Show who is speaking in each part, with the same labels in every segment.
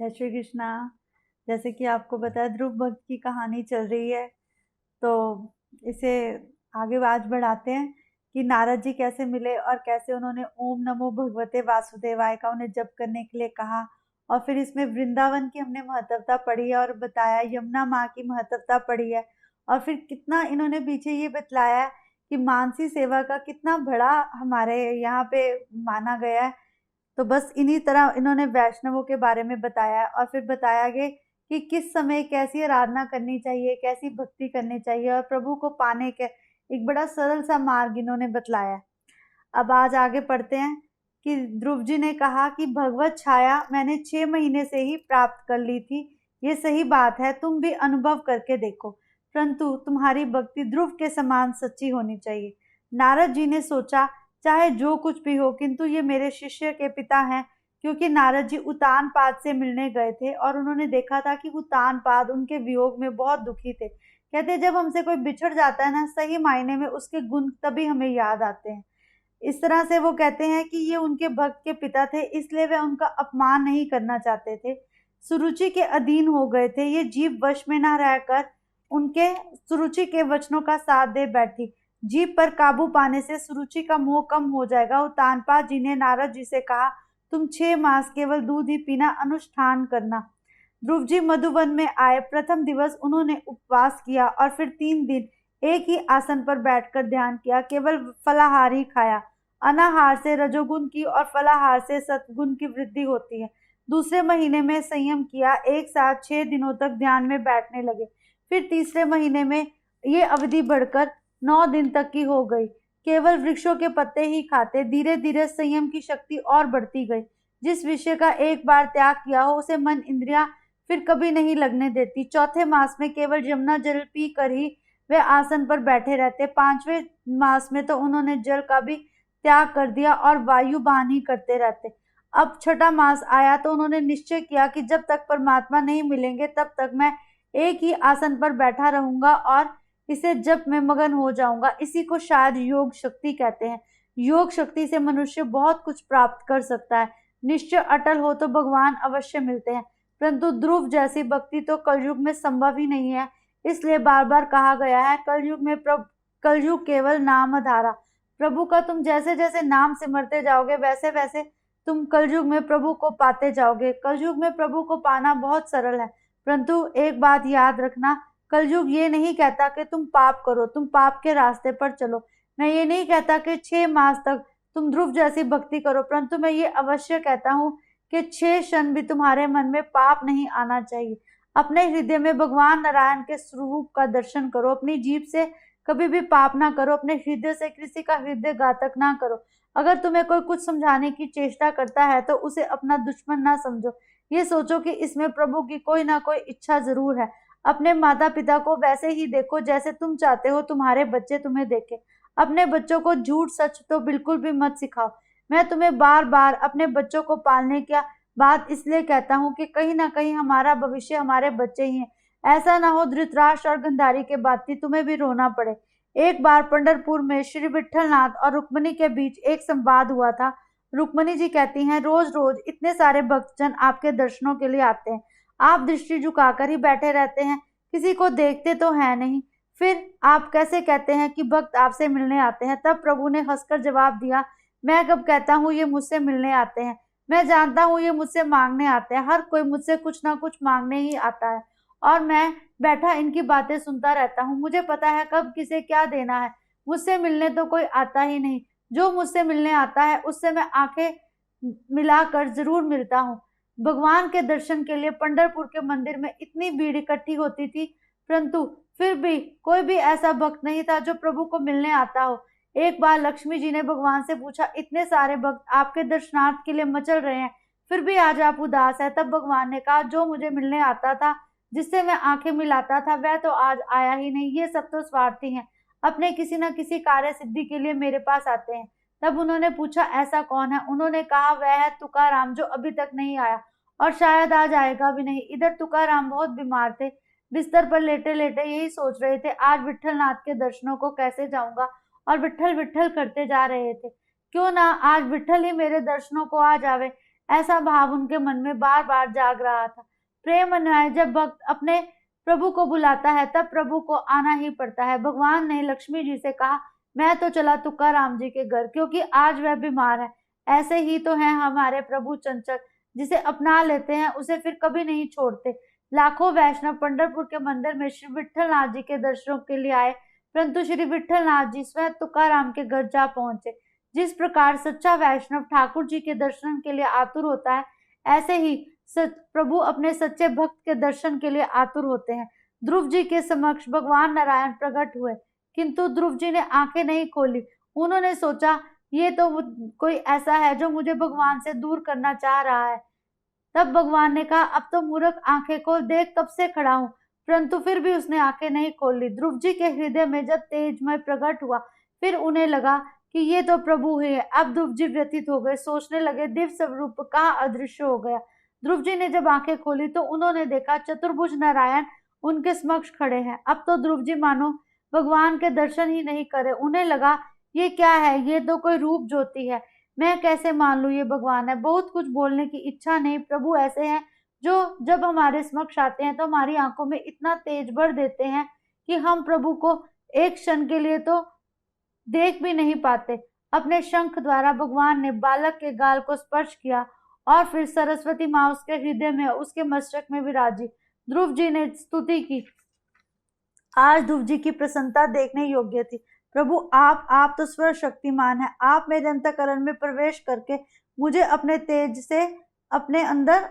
Speaker 1: जय श्री कृष्णा। जैसे कि आपको पता है ध्रुव भक्त की कहानी चल रही है, तो इसे आगे आज बढ़ाते हैं कि नारद जी कैसे मिले और कैसे उन्होंने ओम नमो भगवते वासुदेवाय का उन्हें जप करने के लिए कहा। और फिर इसमें वृंदावन की हमने महत्वता पढ़ी है और बताया, यमुना माँ की महत्वता पढ़ी है। और फिर कितना इन्होंने पीछे ये बतलाया है कि मानसी सेवा का कितना बड़ा हमारे यहाँ पे माना गया है। तो बस इन्हीं तरह इन्होंने वैष्णवों के बारे में बताया और फिर बताया गया कि किस समय कैसी आराधना करनी चाहिए, कैसी भक्ति करनी चाहिए और प्रभु को पाने के एक बड़ा सरल सा मार्ग इन्होंने बतलाया है। अब आज आगे पढ़ते हैं कि ध्रुव जी ने कहा कि भगवत छाया मैंने 6 महीने से ही प्राप्त कर ली थी। ये सही बात है, तुम भी अनुभव करके देखो, परंतु तुम्हारी भक्ति ध्रुव के समान सच्ची होनी चाहिए। नारद जी ने सोचा, चाहे जो कुछ भी हो, किंतु ये मेरे शिष्य के पिता हैं, क्योंकि नारद जी उतानपाद से मिलने गए थे और उन्होंने देखा था कि उतानपाद उनके वियोग में बहुत दुखी थे। कहते जब हमसे कोई बिछड़ जाता है ना, सही मायने में उसके गुण तभी हमें याद आते हैं। इस तरह से वो कहते हैं कि ये उनके भक्त के पिता थे, इसलिए वे उनका अपमान नहीं करना चाहते थे। सुरुचि के अधीन हो गए थे, ये जीव वश में न रहकर उनके सुरुचि के वचनों का साथ दे बैठी। जीभ पर काबू पाने से सुरुचि का मोह कम हो जाएगा। उतानपाद जी ने नारद जी से कहा, तुम 6 मास केवल दूध ही पीना अनुष्ठान करना। ध्रुव जी मधुवन में आए। प्रथम दिवस उन्होंने उपवास किया और फिर 3 दिन एक ही आसन पर बैठकर ध्यान किया, केवल फलाहार ही खाया। अनाहार से रजोगुण की और फलाहार से सत्गुण की वृद्धि होती है। दूसरे महीने में संयम किया, एक साथ 6 दिनों तक ध्यान में बैठने लगे। फिर तीसरे महीने में ये अवधि बढ़कर 9 दिन तक की हो गई। केवल वृक्षों के पत्ते ही खाते। धीरे धीरे संयम की शक्ति और बढ़ती गई। जिस विषय का एक बार त्याग किया हो, उसे मन इंद्रियां फिर कभी नहीं लगने देती। चौथे मास में केवल यमुना जल पी कर ही वे आसन पर बैठे रहते। 5वें मास में तो उन्होंने जल का भी त्याग कर दिया और वायु बान ही करते रहते। अब छठा मास आया तो उन्होंने निश्चय किया कि जब तक परमात्मा नहीं मिलेंगे तब तक मैं एक ही आसन पर बैठा रहूंगा और इसे जप में मगन हो जाऊंगा। इसी को शायद योग शक्ति कहते हैं। योग शक्ति से मनुष्य बहुत कुछ प्राप्त कर सकता है। निश्चय अटल हो तो भगवान अवश्य मिलते हैं, परंतु ध्रुव जैसी भक्ति तो कलयुग में संभव ही नहीं है। इसलिए बार बार कहा गया है, कलयुग केवल नाम धारा। प्रभु का तुम जैसे जैसे नाम सिमरते जाओगे, वैसे वैसे तुम कलयुग में प्रभु को पाते जाओगे। कलयुग में प्रभु को पाना बहुत सरल है, परंतु एक बात याद रखना, कलयुग ये नहीं कहता कि तुम पाप करो, तुम पाप के रास्ते पर चलो। मैं ये नहीं कहता कि 6 मास तक तुम ध्रुव जैसी भक्ति करो, परंतु मैं ये अवश्य कहता हूँ कि 6 क्षण भी तुम्हारे मन में पाप नहीं आना चाहिए। अपने हृदय में भगवान नारायण के स्वरूप का दर्शन करो। अपनी जीभ से कभी भी पाप ना करो। अपने हृदय से किसी का हृदय घातक ना करो। अगर तुम्हें कोई कुछ समझाने की चेष्टा करता है तो उसे अपना दुश्मन ना समझो। ये सोचो कि इसमें प्रभु की कोई ना कोई इच्छा जरूर है। अपने माता पिता को वैसे ही देखो जैसे तुम चाहते हो तुम्हारे बच्चे तुम्हें देखें। अपने बच्चों को झूठ सच तो बिल्कुल भी मत सिखाओ। मैं तुम्हें बार बार अपने बच्चों को पालने की बात इसलिए कहता हूँ कि कहीं ना कहीं हमारा भविष्य हमारे बच्चे ही हैं। ऐसा ना हो धृतराष्ट्र और गंधारी के बाती तुम्हें भी रोना पड़े। एक बार पंढरपुर में श्री विट्ठलनाथ और रुक्मणी के बीच एक संवाद हुआ था। रुक्मणी जी कहती हैं, रोज रोज इतने सारे भक्तजन आपके दर्शनों के लिए आते हैं, आप दृष्टि झुकाकर ही बैठे रहते हैं, किसी को देखते तो है नहीं, फिर आप कैसे कहते हैं कि भक्त आपसे मिलने आते हैं? तब प्रभु ने हंसकर जवाब दिया, मैं कब कहता हूँ ये मुझसे मिलने आते हैं? मैं जानता हूँ ये मुझसे मांगने आते हैं। हर कोई मुझसे कुछ ना कुछ मांगने ही आता है और मैं बैठा इनकी बातें सुनता रहता हूँ। मुझे पता है कब किसे क्या देना है। मुझसे मिलने तो कोई आता ही नहीं। जो मुझसे मिलने आता है उससे मैं आंखें मिलाकर जरूर मिलता हूँ। भगवान के दर्शन के लिए पंढरपुर के मंदिर में इतनी भीड़ इकट्ठी होती थी, परंतु फिर भी कोई भी ऐसा भक्त नहीं था जो प्रभु को मिलने आता हो। एक बार लक्ष्मी जी ने भगवान से पूछा, इतने सारे भक्त आपके दर्शनार्थ के लिए मचल रहे हैं, फिर भी आज आप उदास है। तब भगवान ने कहा, जो मुझे मिलने आता था, जिससे मैं आंखें मिलाता था, वह तो आज आया ही नहीं। ये सब तो स्वार्थी हैं, अपने किसी न किसी कार्य सिद्धि के लिए मेरे पास आते हैं। तब उन्होंने पूछा, ऐसा कौन है? उन्होंने कहा, वह है तुकाराम, जो अभी तक नहीं आया और शायद आज आएगा भी नहीं। इधर तुकाराम बहुत बीमार थे, बिस्तर पर लेटे लेटे यही सोच रहे थे, आज विट्ठलनाथ के दर्शनों को कैसे जाऊंगा, और विट्ठल विट्ठल करते जा रहे थे। क्यों ना आज विट्ठल ही मेरे दर्शनों को आ जावे। ऐसा भाव उनके मन में बार बार जाग रहा था। प्रेम अन्याय जब भक्त अपने प्रभु को बुलाता है तब प्रभु को आना ही पड़ता है। भगवान ने लक्ष्मी जी से कहा, मैं तो चला तुकाराम जी के घर, क्योंकि आज वह बीमार है। ऐसे ही तो हैं हमारे प्रभु चंचल, जिसे अपना लेते हैं उसे फिर कभी नहीं छोड़ते। लाखों वैष्णव पंढरपुर के मंदिर में श्री विट्ठलनाथ जी के दर्शनों के लिए आए, परंतु श्री विट्ठलनाथ जी स्वयं तुकाराम के घर जा पहुंचे। जिस प्रकार सच्चा वैष्णव ठाकुर जी के दर्शन के लिए आतुर होता है, ऐसे ही प्रभु अपने सच्चे भक्त के दर्शन के लिए आतुर होते हैं। ध्रुव जी के समक्ष भगवान नारायण प्रकट हुए, किंतु ध्रुव जी ने आंखें नहीं खोली। उन्होंने सोचा, ये तो कोई ऐसा है जो मुझे भगवान से दूर करना चाह रहा है। तब भगवान ने कहा, अब तो मूर्ख आंखें खोल, देख कब से खड़ा हूं। परंतु फिर भी उसने आंखें नहीं खोली। ध्रुव जी के हृदय में जब तेजमय प्रकट हुआ, फिर उन्हें लगा कि ये तो प्रभु ही है। अब ध्रुव जी व्यथित हो गए, सोचने लगे, दिव्य स्वरूप कहाँ अदृश्य हो गया। ध्रुव जी ने जब आंखें खोली तो उन्होंने देखा चतुर्भुज नारायण उनके समक्ष खड़े हैं। अब तो ध्रुव जी मानो भगवान के दर्शन ही नहीं करे। उन्हें लगा, ये क्या है, ये तो कोई रूप ज्योति है, मैं कैसे मान लूं ये भगवान है। बहुत कुछ बोलने की इच्छा नहीं। प्रभु ऐसे हैं जो जब हमारे समक्ष आते हैं तो हमारी आंखों में इतना तेज भर देते हैं कि हम प्रभु को एक क्षण के लिए तो देख भी नहीं पाते। अपने शंख द्वारा भगवान ने बालक के गाल को स्पर्श किया और फिर सरस्वती माँ उसके हृदय में, उसके मस्तक में विराजी। ध्रुव जी ने स्तुति की। आज ध्रुव जी की प्रसन्नता देखने योग्य थी। प्रभु आप तो सर्वशक्तिमान है। आप मेरे अंतःकरण में प्रवेश करके मुझे अपने तेज से अपने अंदर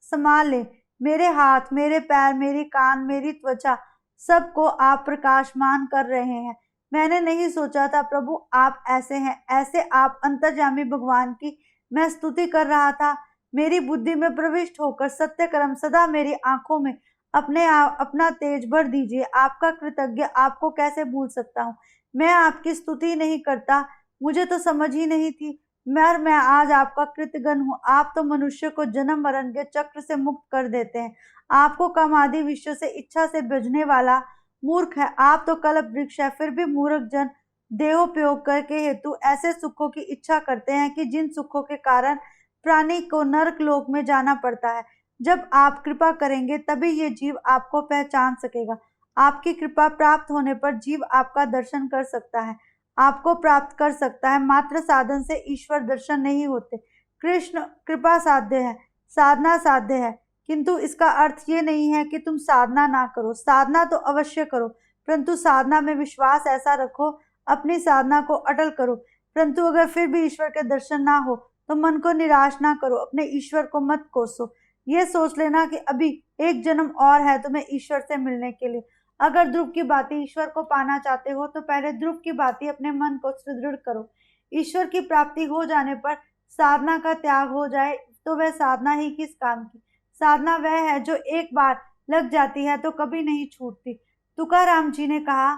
Speaker 1: समा ले। मेरे हाथ, मेरे पैर, मेरी कान, मेरी त्वचा, सबको आप प्रकाशमान कर रहे हैं। मैंने नहीं सोचा था प्रभु आप ऐसे हैं। ऐसे आप अंतर्यामी भगवान की मैं स्तुति कर रहा था। मेरी बुद्धि में प्रविष्ट होकर सत्य कर्म सदा मेरी आंखों में अपना तेज भर दीजिए। आपका कृतज्ञ आपको कैसे भूल सकता हूँ। मैं आपकी स्तुति नहीं करता, मुझे तो समझ ही नहीं थी। मैं आज आपका कृतज्ञ हूँ। आप तो मनुष्य को जन्म मरण के चक्र से मुक्त कर देते हैं। आपको काम आदि विश्व से इच्छा से भेजने वाला मूर्ख है। आप तो कल्प वृक्ष है, फिर भी मूर्ख जन देहोपयोग करके हेतु ऐसे सुखों की इच्छा करते हैं कि जिन सुखों के कारण प्राणी को नरक लोक में जाना पड़ता है। जब आप कृपा करेंगे तभी ये जीव आपको पहचान सकेगा। आपकी कृपा प्राप्त होने पर जीव आपका दर्शन कर सकता है, आपको प्राप्त कर सकता है। मात्र साधन से ईश्वर दर्शन नहीं होते। कृष्ण कृपा साध्य है, साधना साध्य है, किंतु इसका अर्थ ये नहीं है कि तुम साधना ना करो। साधना तो अवश्य करो, परंतु साधना में विश्वास ऐसा रखो, अपनी साधना को अटल करो। परंतु अगर फिर भी ईश्वर के दर्शन ना हो तो मन को निराश ना करो, अपने ईश्वर को मत कोसो। ये सोच लेना कि अभी एक जन्म और है तुम्हें ईश्वर से मिलने के लिए। अगर ध्रुव की भांति ईश्वर को पाना चाहते हो तो पहले ध्रुव की भांति अपने मन को सुदृढ़ करो। ईश्वर की प्राप्ति हो जाने पर साधना का त्याग हो जाए तो वह साधना ही किस काम की। साधना वह है जो एक बार लग जाती है तो कभी नहीं छूटती। तुकाराम जी ने कहा,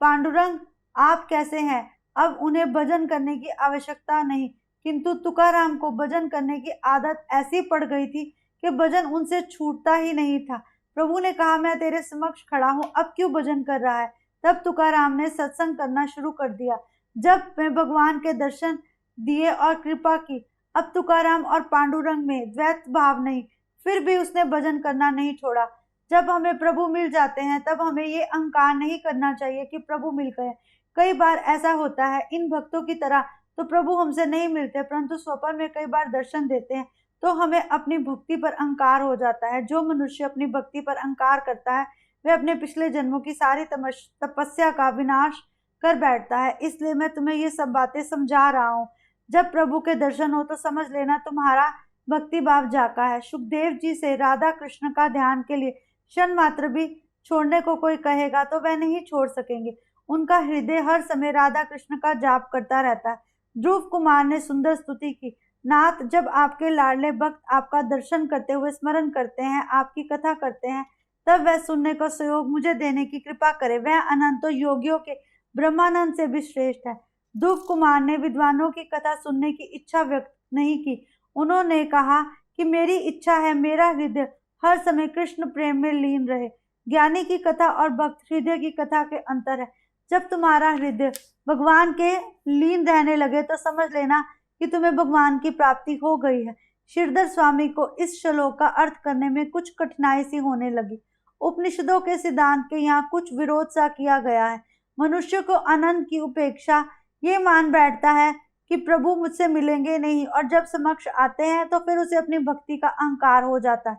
Speaker 1: पांडुरंग आप कैसे हैं। अब उन्हें भजन करने की आवश्यकता नहीं, किंतु तुकाराम को भजन करने की आदत ऐसी पड़ गई थी कि भजन उनसे छूटता ही नहीं था। प्रभु ने कहा, मैं तेरे समक्ष खड़ा हूँ, अब क्यों भजन कर रहा है। तब तुकाराम ने सत्संग करना शुरू कर दिया। जब मैं भगवान के दर्शन दिए और कृपा की। अब तुकाराम और पांडुरंग में द्वैत भाव नहीं, फिर भी उसने भजन करना नहीं छोड़ा। जब हमें प्रभु मिल जाते हैं तब हमें ये अहंकार नहीं करना चाहिए कि प्रभु मिल गए। कई बार ऐसा होता है, इन भक्तों की तरह तो प्रभु हमसे नहीं मिलते, परंतु स्वप्न में कई बार दर्शन देते हैं तो हमें अपनी भक्ति पर अहंकार हो जाता है। जो मनुष्य अपनी भक्ति पर अहंकार करता है वह अपने पिछले जन्मों की सारी तपस्या का विनाश कर बैठता है। इसलिए मैं तुम्हें ये सब बातें समझा रहा हूँ। जब प्रभु के दर्शन हो तो समझ लेना तुम्हारा भक्ति भाव जागा है। सुखदेव जी से राधा कृष्ण का ध्यान के लिए क्षण मात्र भी छोड़ने को कोई कहेगा तो वह नहीं छोड़ सकेंगे। उनका हृदय हर समय राधा कृष्ण का जाप करता रहता है। ध्रुव कुमार ने सुंदर स्तुति की। नाथ, जब आपके लाडले भक्त आपका दर्शन करते हुए स्मरण करते हैं, आपकी कथा करते हैं, तब वह सुनने का सहयोग मुझे देने की कृपा करे। वह अनंतों योगियों के ब्रह्मानंद से भी श्रेष्ठ है। ध्रुव कुमार ने विद्वानों की कथा सुनने की इच्छा व्यक्त नहीं की। उन्होंने कहा कि मेरी इच्छा है मेरा हृदय हर समय कृष्ण प्रेम में लीन रहे। ज्ञानी की कथा और भक्त हृदय की कथा के अंतर है। जब तुम्हारा हृदय भगवान के लीन रहने लगे तो समझ लेना कि तुम्हें भगवान की प्राप्ति हो गई है। श्रीधर स्वामी को इस श्लोक का अर्थ करने में कुछ कठिनाई सी होने लगी। उपनिषदों के सिद्धांत के यहाँ कुछ विरोध सा किया गया है। मनुष्य को आनंद की उपेक्षा ये मान बैठता है कि प्रभु मुझसे मिलेंगे नहीं, और जब समक्ष आते हैं तो फिर उसे अपनी भक्ति का अहंकार हो जाता है।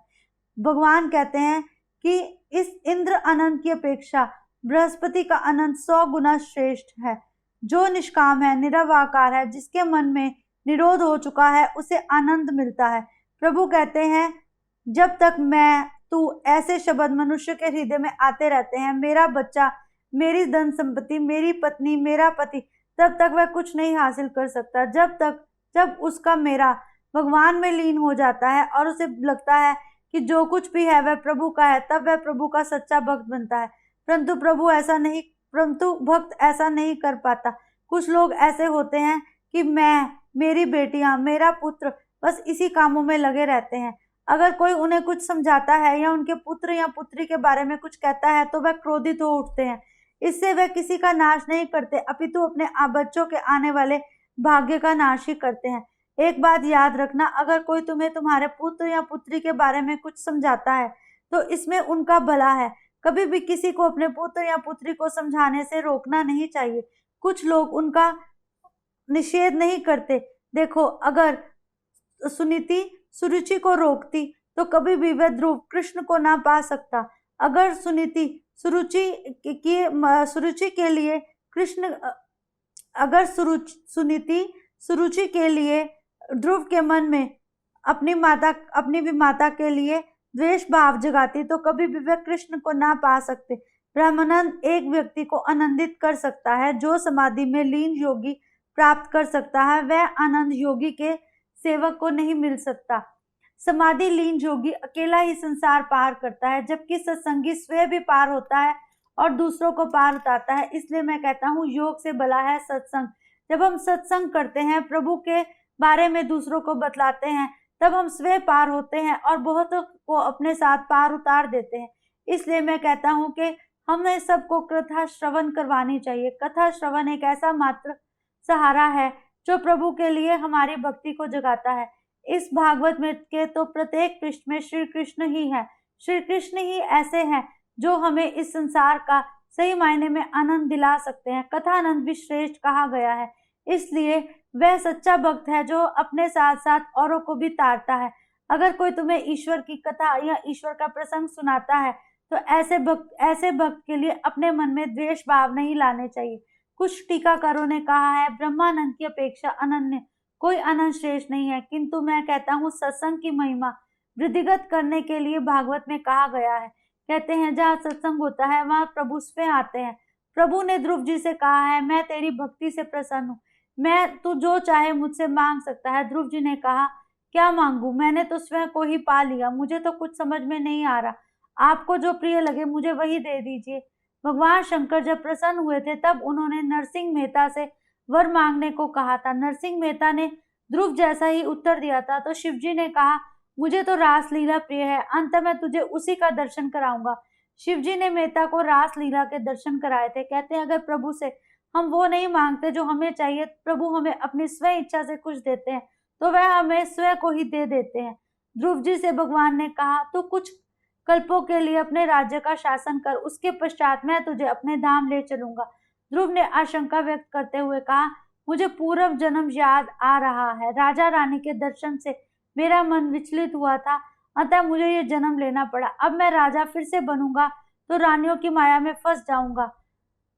Speaker 1: भगवान कहते हैं कि इस इंद्र आनंद की अपेक्षा बृहस्पति का आनंद 100 गुना श्रेष्ठ है। जो निष्काम है, निरवाकार है, जिसके मन में निरोध हो चुका है, उसे आनंद मिलता है। प्रभु कहते हैं, जब तक मैं तू ऐसे शब्द मनुष्य के हृदय में आते रहते हैं, मेरा बच्चा, मेरी धन संपत्ति, मेरी पत्नी, मेरा पति, तब तक वह कुछ नहीं हासिल कर सकता। जब उसका मेरा भगवान में लीन हो जाता है और उसे लगता है कि जो कुछ भी है वह प्रभु का है, तब वह प्रभु का सच्चा भक्त बनता है। परंतु भक्त ऐसा नहीं कर पाता। कुछ लोग ऐसे होते हैं कि मैं, मेरी बेटियां, मेरा पुत्र, बस इसी कामों में लगे रहते हैं। अगर कोई उन्हें कुछ समझाता है या उनके पुत्र या पुत्री के बारे में कुछ कहता है तो वह क्रोधित हो उठते हैं। इससे वे किसी का नाश नहीं करते, अपितु अपने बच्चों के आने वाले भाग्य का नाश ही करते हैं। एक बात याद रखना, अगर कोई तुम्हें तुम्हारे पुत्र या पुत्री के बारे में कुछ समझाता है तो इसमें उनका भला है। कभी भी किसी को अपने पुत्र या पुत्री को समझाने से रोकना नहीं चाहिए। कुछ लोग उनका निषेध नहीं करते। देखो, अगर सुनीति सुरुचि को रोकती तो कभी भी वह ध्रुव कृष्ण को ना पा सकता। अगर सुनीति सुरुचि के लिए सुरुचि के लिए ध्रुव के मन में अपनी भी माता के लिए द्वेष भाव जगाती तो कभी भी वह कृष्ण को ना पा सकते। ब्रह्मानंद एक व्यक्ति को आनंदित कर सकता है। जो समाधि में लीन योगी प्राप्त कर सकता है, वह आनंद योगी के सेवक को नहीं मिल सकता। समाधि लीन योगी अकेला ही संसार पार करता है, जबकि सत्संगी स्वयं भी पार होता है और दूसरों को पार उतारता है। इसलिए मैं कहता हूँ, योग से भला है सत्संग। जब हम सत्संग करते हैं, प्रभु के बारे में दूसरों को बतलाते हैं, तब हम स्वयं पार होते हैं और बहुत को अपने साथ पार उतार देते हैं। इसलिए मैं कहता हूँ कि हमें सबको कथा श्रवण करवानी चाहिए। कथा श्रवण एक ऐसा मात्र सहारा है जो प्रभु के लिए हमारी भक्ति को जगाता है। इस भागवत में के तो प्रत्येक पृष्ठ में श्री कृष्ण ही है। श्री कृष्ण ही ऐसे हैं जो हमें इस संसार का सही मायने में आनंद दिला सकते हैं। कथा आनंद भी श्रेष्ठ कहा गया है, इसलिए वह सच्चा भक्त है जो अपने साथ साथ औरों को भी तारता है। अगर कोई तुम्हें ईश्वर की कथा या ईश्वर का प्रसंग सुनाता है तो ऐसे भक्त के लिए अपने मन में द्वेष भाव नहीं लाने चाहिए। कुछ टीकाकारों ने कहा है, ब्रह्मानंद की अपेक्षा अनन्य कोई आनंद श्रेष्ठ नहीं है, किंतु मैं कहता हूँ सत्संग की महिमा वृद्धिगत करने के लिए भागवत में कहा गया है। कहते हैं, जहाँ सत्संग होता है वहाँ प्रभु स्वयं आते हैं। प्रभु ने ध्रुव जी से कहा है, मैं तेरी भक्ति से प्रसन्न हूँ, तू जो चाहे मुझसे मांग सकता है। ध्रुव जी ने कहा, क्या मांगू, मैंने तो स्वयं को ही पा लिया, मुझे तो कुछ समझ में नहीं आ रहा, आपको जो प्रिय लगे मुझे वही दे दीजिए। भगवान शंकर जब प्रसन्न हुए थे तब उन्होंने नरसिंह मेहता से वर मांगने को कहा था। नरसिंह मेहता ने ध्रुव जैसा ही उत्तर दिया था। तो शिव जी ने कहा, मुझे तो रासलीला प्रिय है, अंत में तुझे उसी का दर्शन कराऊंगा। शिव जी ने मेहता को रासलीला के दर्शन कराए थे। कहते हैं, अगर प्रभु से हम वो नहीं मांगते जो हमें चाहिए, प्रभु हमें अपनी स्वयं इच्छा से कुछ देते हैं तो वह हमें स्वयं को ही दे देते हैं। ध्रुव जी से भगवान ने कहा, तू कुछ कल्पों के लिए अपने राज्य का शासन कर, उसके पश्चात मैं तुझे अपने धाम ले चलूंगा। ध्रुव ने आशंका व्यक्त करते हुए कहा, मुझे पूर्व जन्म याद आ रहा है, राजा रानी के दर्शन से मेरा मन विचलित हुआ था, अतः मुझे ये जन्म लेना पड़ा। अब मैं राजा फिर से बनूंगा तो रानियों की माया में फंस जाऊंगा,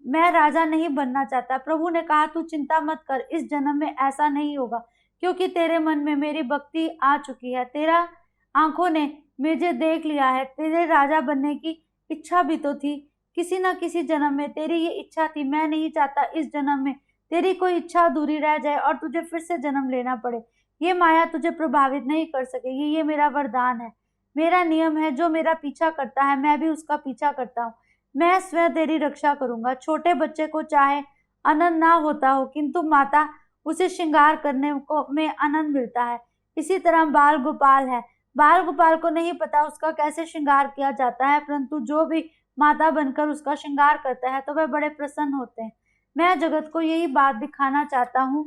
Speaker 1: मैं राजा नहीं बनना चाहता। प्रभु ने कहा, तू चिंता मत कर, इस जन्म में ऐसा नहीं होगा, क्योंकि तेरे मन में मेरी भक्ति आ चुकी है, तेरा आंखों ने मुझे देख लिया है, तेरे राजा बनने की इच्छा भी तो थी, किसी न किसी जन्म में तेरी ये इच्छा थी। मैं नहीं चाहता इस जन्म में तेरी कोई इच्छा अधूरी रह जाए और तुझे फिर से जन्म लेना पड़े। ये माया तुझे प्रभावित नहीं कर सकेगी, ये मेरा वरदान है, मेरा नियम है। जो मेरा पीछा करता है मैं भी उसका पीछा करता हूँ, मैं स्वयं तेरी रक्षा करूंगा। छोटे बच्चे को चाहे आनंद ना होता हो, किंतु माता उसे श्रृंगार करने को में आनंद मिलता है। इसी तरह बाल गोपाल है, बाल गोपाल को नहीं पता उसका कैसे श्रृंगार किया जाता है, परंतु जो भी माता बनकर उसका श्रृंगार करता है तो वह बड़े प्रसन्न होते हैं। मैं जगत को यही बात दिखाना चाहता हूँ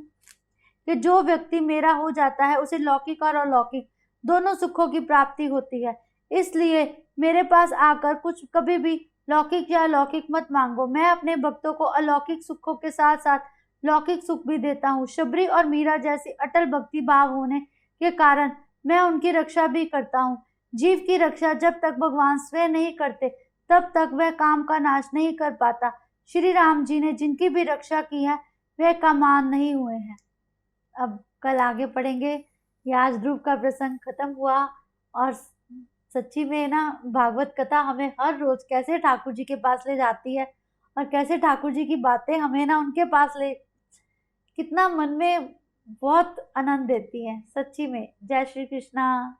Speaker 1: कि जो व्यक्ति मेरा हो जाता है उसे लौकिक और अलौकिक दोनों सुखों की प्राप्ति होती है। इसलिए मेरे पास आकर कुछ कभी भी लौकिक या अलौकिक मत मांगो। मैं अपने भक्तों को अलौकिक सुखों के साथ साथ लौकिक सुख भी देता हूँ। शबरी और मीरा जैसी अटल भक्ति भाव होने के कारण मैं उनकी रक्षा भी करता हूँ। जीव की रक्षा जब तक भगवान स्वयं नहीं करते तब तक वह काम का नाश नहीं कर पाता। श्री राम जी ने जिनकी भी रक्षा की है वे कामान नहीं हुए हैं। अब कल आगे पढ़ेंगे। ये आज ध्रुव का प्रसंग खत्म हुआ। और सच्ची में ना भागवत कथा हमें हर रोज कैसे ठाकुर जी के पास ले जाती है और कैसे ठाकुर जी की बातें हमें ना उनके पास ले, कितना मन में बहुत आनंद देती है सच्ची में। जय श्री कृष्णा।